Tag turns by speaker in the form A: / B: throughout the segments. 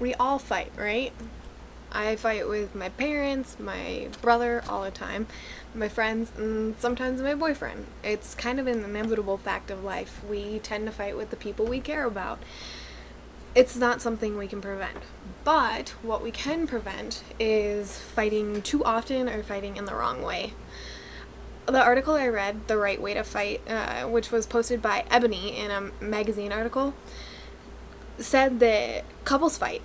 A: We all fight, right? I fight with my parents, my brother all the time, my friends, and sometimes my boyfriend. It's kind of an inevitable fact of life. We tend to fight with the people we care about. It's not something we can prevent. But what we can prevent is fighting too often or fighting in the wrong way. The article I read, The Right Way to Fight, which was posted by Ebony in a magazine article, said that couples fight,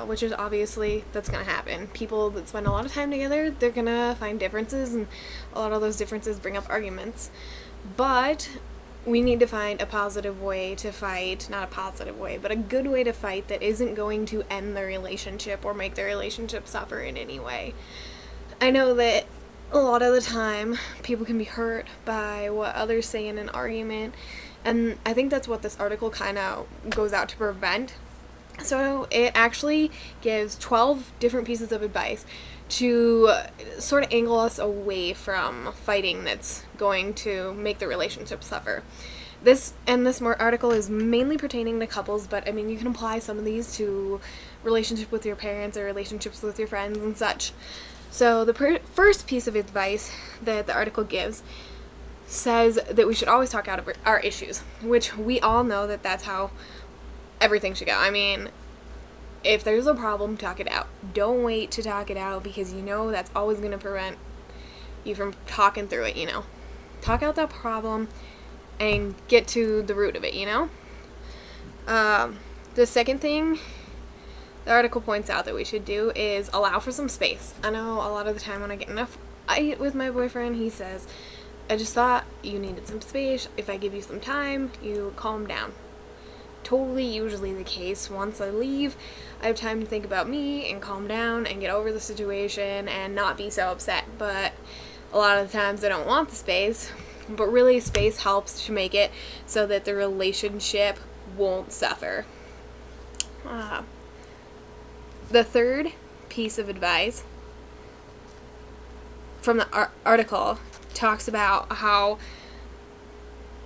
A: which is obviously that's gonna happen. People that spend a lot of time together, they're gonna find differences, and a lot of those differences bring up arguments. But we need to find a positive way to fight, not a positive way, but a good way to fight that isn't going to end the relationship or make the relationship suffer in any way. I know that a lot of the time people can be hurt by what others say in an argument, and I think that's what this article kind of goes out to prevent. So it actually gives 12 different pieces of advice to sort of angle us away from fighting that's going to make the relationship suffer. This article is mainly pertaining to couples, but I mean you can apply some of these to relationship with your parents or relationships with your friends and such. So the first piece of advice that the article gives says that we should always talk out of our issues, which we all know that that's how everything should go. I mean, if there's a problem, talk it out. Don't wait to talk it out, because you know that's always going to prevent you from talking through it, you know. Talk out that problem and get to the root of it, you know. The second thing the article points out that we should do is allow for some space. I know a lot of the time when I get enough fight with my boyfriend, he says, I just thought you needed some space. If I give you some time, you calm down. Totally usually the case. Once I leave, I have time to think about me and calm down and get over the situation and not be so upset. But a lot of the times I don't want the space, but really space helps to make it so that the relationship won't suffer. The third piece of advice from the article talks about how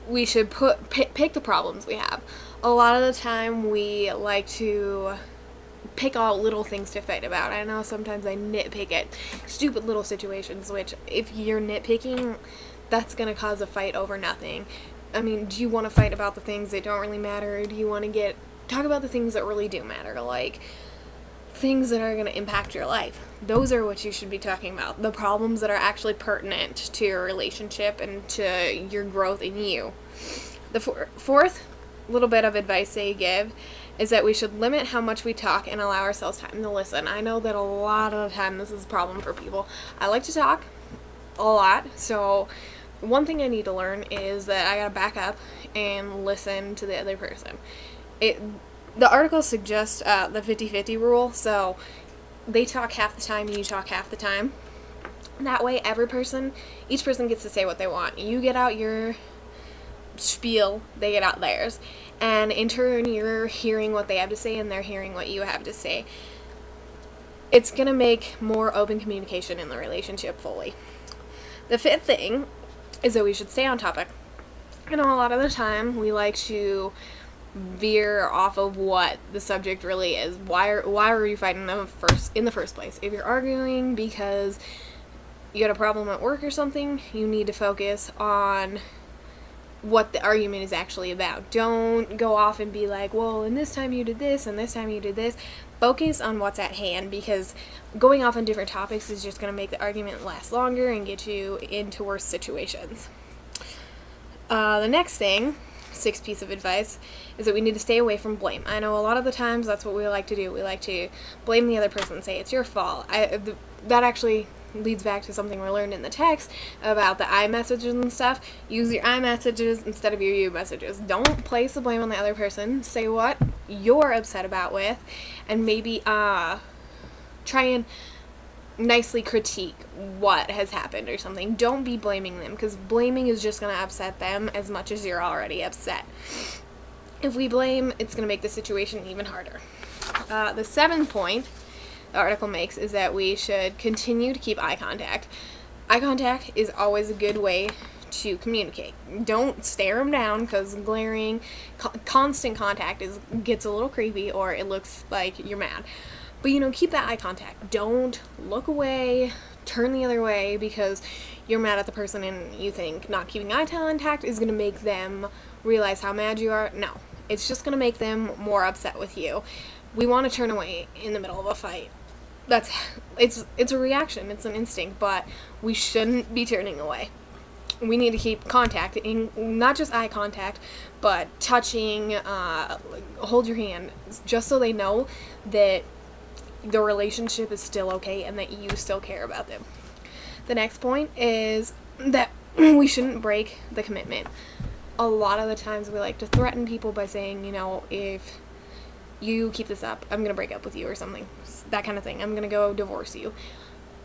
A: we should pick the problems we have. A lot of the time we like to pick out little things to fight about. I know sometimes I nitpick at stupid little situations, which if you're nitpicking, that's going to cause a fight over nothing. I mean, do you want to fight about the things that don't really matter, or do you want to talk about the things that really do matter, like things that are going to impact your life? Those are what you should be talking about. The problems that are actually pertinent to your relationship and to your growth in you. The fourth little bit of advice they give is that we should limit how much we talk and allow ourselves time to listen. I know that a lot of the time this is a problem for people. I like to talk a lot, so one thing I need to learn is that I gotta back up and listen to the other person. The article suggests the 50-50 rule, so they talk half the time, you talk half the time. That way each person gets to say what they want. You get out your spiel, they get out theirs. And in turn, you're hearing what they have to say and they're hearing what you have to say. It's going to make more open communication in the relationship fully. The fifth thing is that we should stay on topic. You know, a lot of the time we like to veer off of what the subject really is. Why are you fighting in the first place? If you're arguing because you got a problem at work or something, you need to focus on what the argument is actually about. Don't go off and be like, well, and this time you did this, and this time you did this. Focus on what's at hand, because going off on different topics is just going to make the argument last longer and get you into worse situations. The next thing, sixth piece of advice, is that we need to stay away from blame. I know a lot of the times that's what we like to do. We like to blame the other person and say, it's your fault. That actually leads back to something we learned in the text about the I messages and stuff. Use your I messages instead of your you messages. Don't place the blame on the other person. Say what you're upset about with, and maybe try and nicely critique what has happened or something. Don't be blaming them, because blaming is just going to upset them as much as you're already upset. If we blame, it's going to make the situation even harder. The seventh point the article makes is that we should continue to keep eye contact. Eye contact is always a good way to communicate. Don't stare them down, because glaring, constant contact gets a little creepy, or it looks like you're mad. But, keep that eye contact. Don't look away, turn the other way because you're mad at the person and you think not keeping eye contact is going to make them realize how mad you are. No, it's just going to make them more upset with you. We want to turn away in the middle of a fight. It's a reaction, it's an instinct, but we shouldn't be turning away. We need to keep contact, not just eye contact, but touching, hold your hand, just so they know that the relationship is still okay and that you still care about them. The next point is that we shouldn't break the commitment. A lot of the times we like to threaten people by saying, if you keep this up, I'm going to break up with you or something. That kind of thing. I'm going to go divorce you.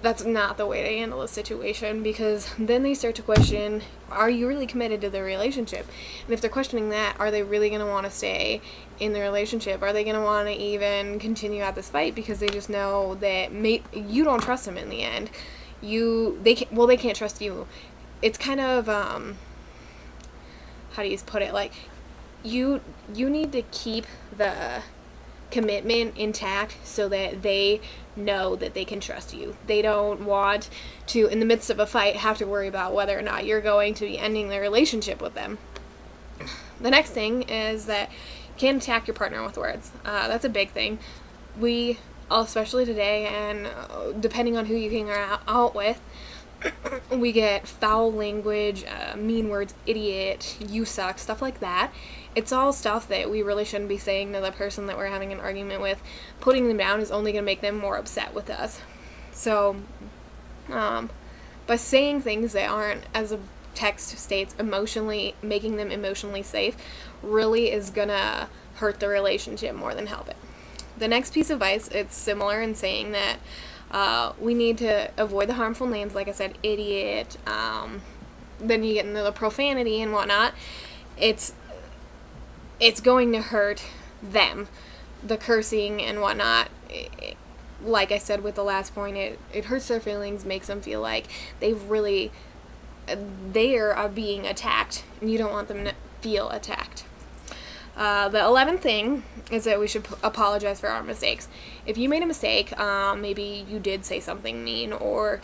A: That's not the way to handle a situation, because then they start to question, are you really committed to the relationship? And if they're questioning that, are they really going to want to stay in the relationship? Are they going to want to even continue at this fight because they just know that you don't trust them in the end? They can't trust you. It's kind of, how do you put it? Like, you need to keep the commitment intact so that they know that they can trust you. They don't want to, in the midst of a fight, have to worry about whether or not you're going to be ending their relationship with them. The next thing is that you can't attack your partner with words. That's a big thing. We, especially today, and depending on who you hang out with, we get foul language, mean words, idiot, you suck, stuff like that. It's all stuff that we really shouldn't be saying to the person that we're having an argument with. Putting them down is only going to make them more upset with us. So, by saying things that aren't, as a text states, making them emotionally safe, really is going to hurt the relationship more than help it. The next piece of advice, it's similar in saying that we need to avoid the harmful names, like I said, idiot, then you get into the profanity and whatnot. It's going to hurt them. The cursing and whatnot, like I said with the last point, it hurts their feelings, makes them feel like they are being attacked, and you don't want them to feel attacked. The 11th thing is that we should apologize for our mistakes. If you made a mistake, maybe you did say something mean, or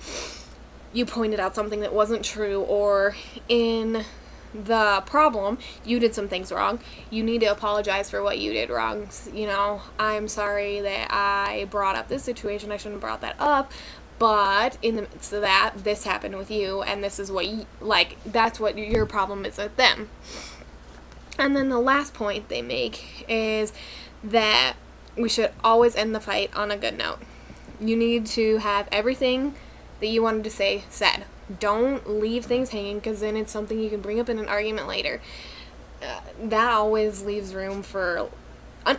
A: you pointed out something that wasn't true, or in the problem, you did some things wrong. You need to apologize for what you did wrong. I'm sorry that I brought up this situation. I shouldn't have brought that up. But in the midst of that, this happened with you, and this is what that's what your problem is with them. And then the last point they make is that we should always end the fight on a good note. You need to have everything that you wanted to say said. Don't leave things hanging, because then it's something you can bring up in an argument later. That always leaves room for,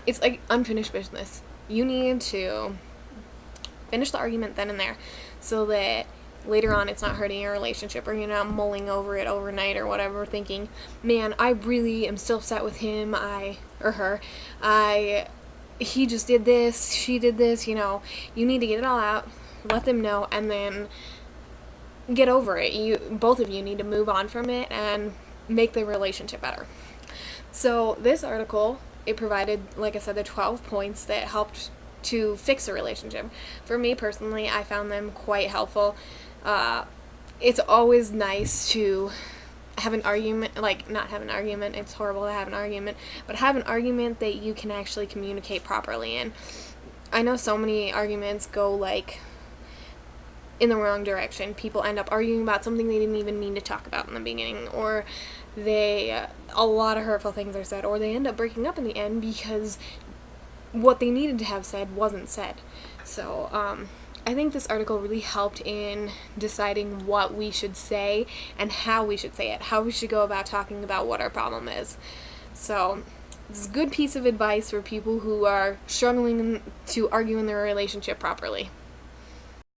A: it's like unfinished business. You need to finish the argument then and there, so that later on it's not hurting your relationship, or you're not mulling over it overnight or whatever, thinking, man, I really am still upset with him, or her. He just did this, she did this, You need to get it all out, let them know, and then get over it. Both of you need to move on from it and make the relationship better. So this article, it provided, like I said, the 12 points that helped to fix a relationship. For me personally, I found them quite helpful. It's always nice to have an argument, not have an argument, it's horrible to have an argument, but have an argument that you can actually communicate properly in. I know so many arguments go in the wrong direction. People end up arguing about something they didn't even mean to talk about in the beginning, or a lot of hurtful things are said, or they end up breaking up in the end because what they needed to have said wasn't said. So, I think this article really helped in deciding what we should say and how we should say it, how we should go about talking about what our problem is. So, this is a good piece of advice for people who are struggling to argue in their relationship properly.